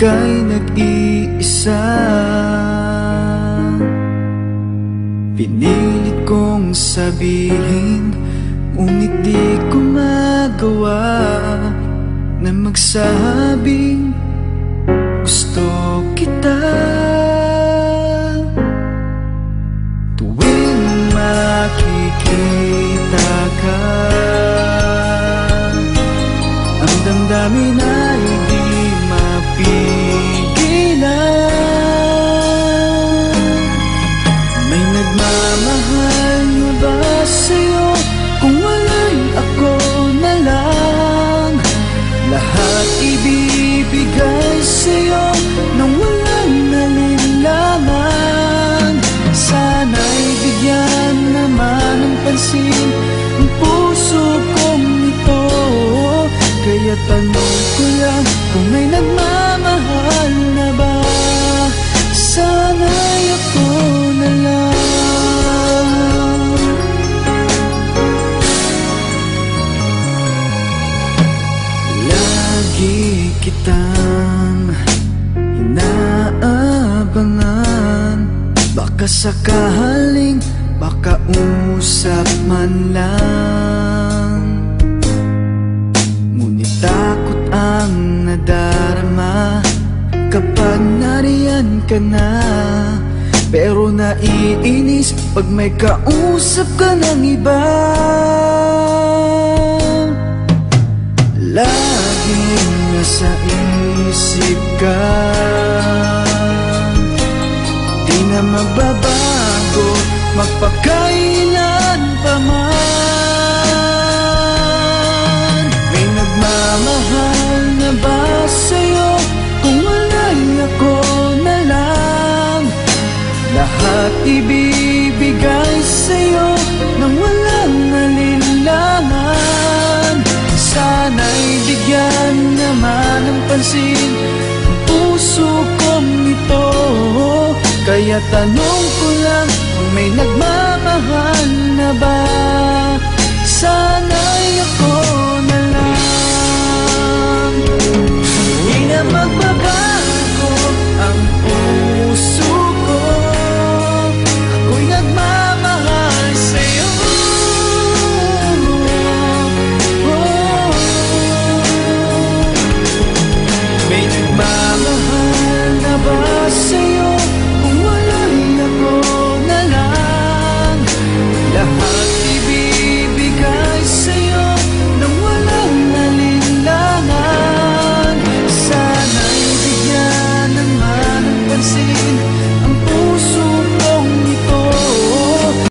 ika'y nag-iisa. Pinilit kong sabihin, ngunit di ko magawa na magsabing gusto kita. Tuwing makikita ka, ang damdamin ay di mapigilan. May nagmamahal na ba sa'yo? Kung wala'y ako na lang, lahat ibibigay sa'yo nang walang nalinlangan. Sana'y bigyan naman ng pansin ang puso kong ito. Kaya tanong ko lang kung may nagmamahal na ba. Sana'y ako na lang. Lagi kitang inaabangan, baka sakaling makausap man lang. Ngunit takot ang nadarama kapag nariyan ka na. Pero naiinis pag may kausap ka ng iba. Laging nasa isip ka, di na magbabago magpakailan pa man. May nagmamahal na ba sa'yo? Kung wala'y ako na lang, lahat ibibigay sa'yo nang walang nalinlangan. Sana'y bigyan naman ng pansin ang puso kong ito. Kaya tanong ko lang kung may nagmamahal na ba. Sana'y ako na lang. Di na magbabago ang puso ko, ako'y nagmamahal sa'yo. May nagmamahal na ba sa'yo?